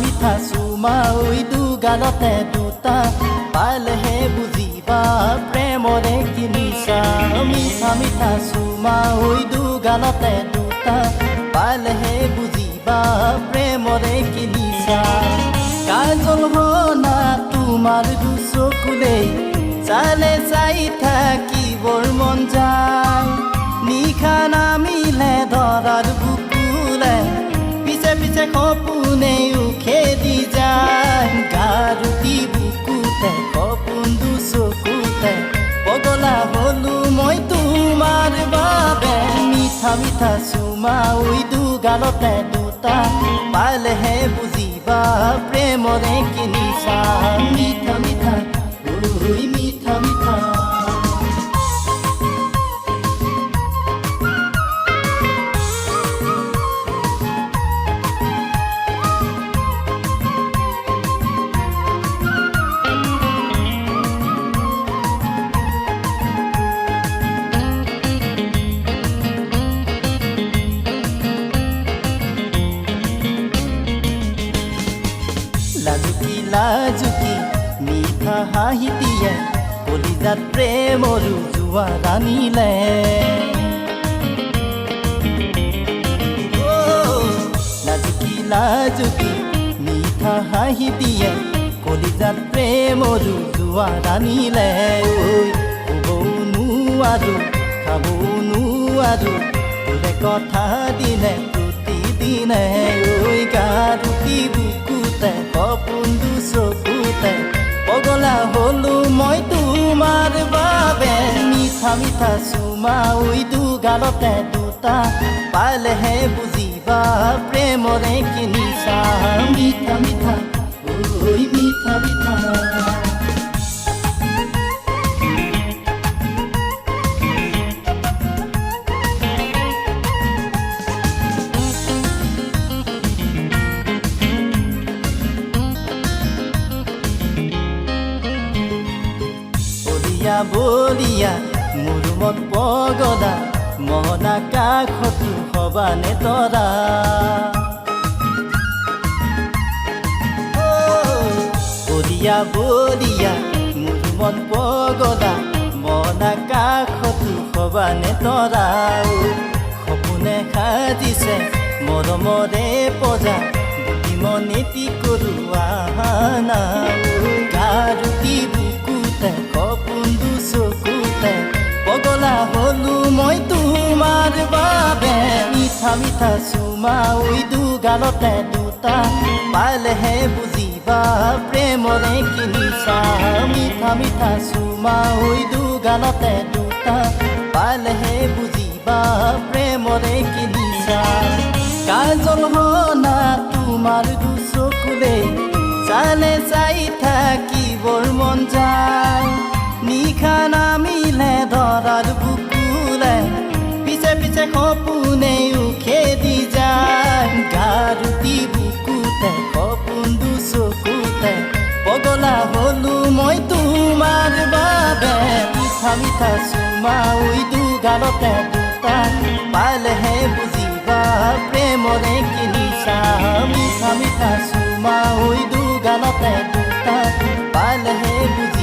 মিঠা চুমা ঐ দুগালতে দুটা পালেহে বুজিবা প্ৰেমৰে কি নিচা মিঠা মিঠা চুমা ঐ দুগালতে দুটা পালেহে বুজিবা প্ৰেমৰে কি নিচা কাজল হনা তোমাৰ দুচকুলে চালে চাই থাকিবৰ মন যায় নিশা নামিলে ধৰাৰ বুকুলে পিছে পিছে সপোনে খেদি যায় গাৰুটি বুকুতে সপোন দুচকুতে পগলা হলো মই তোমাৰ বাবে মিঠা মিঠা চুমা ঐ দুগালতে দুটা পালেহে বুজিবা প্ৰেমৰে কি নিচা মিঠা মিঠা ঐ মিঠা মিঠা লাজুকি মিঠা হাঁহিটিয়ে কলিজাত প্ৰেমৰ জোৱা ৰাণীলে লাজুকি লাজুকি মিঠা হাঁহিটিয়ে কলিজাত প্ৰেমৰ জোৱা ৰাণীলে ক'বও নোৱাৰো খাবও নোৱাৰো তোলে কথা দিনে প্ৰতিদিনে গাৰুটি বুকুতে সপোন দুচকুতে পগলা হলো মই তোমাৰ বাবে মিঠা মিঠা চুমা ঐ দুগালতে দুটা পালেহে বুজিবা প্ৰেমৰে কি নিচা মিঠা মিঠা ঐ মিঠা মিঠা বলিয়া মোৰ মত পগলা মহনা কাষতো হবানে তৰা বলিয়া বলিয়া মোৰ মত পগলা মহনা কাষতো হবানে তৰা সপোনে সাজিছে মৰমৰে পজা বুদ্ধি মনেতি কৰোৱা না গাৰুটি বুকুতে সপোন দুচকুতে পগলা হলো মই তোমাৰ বাবে মিঠা মিঠা চুমা ঐ দুগালতে দুটা পালেহে বুজিবা প্ৰেমৰে কি নিচা মিঠা মিঠা চুমা ঐ দুগালতে দুটা পালেহে বুজিবা প্ৰেমৰে কি নিচা কাজল হনা তোমাৰ দুচকুলে চালে চাই থাকিবৰ মন যায় নিশা নামিলে ধৰাৰ বুকুলে পিছে পিছে সপোনে খেদি যায় গাৰুটি বুকুতে সপোন দুচকুতে পগলা হলো মই তোমাৰ বাবে মিঠা মিঠা চুমা ঐ দুগালতে দুটা পালেহে বুজিবা প্ৰেমৰে কি নিচা মিঠা মিঠা চুমা ঐ দুগালতে দুটা পালেহে বুজি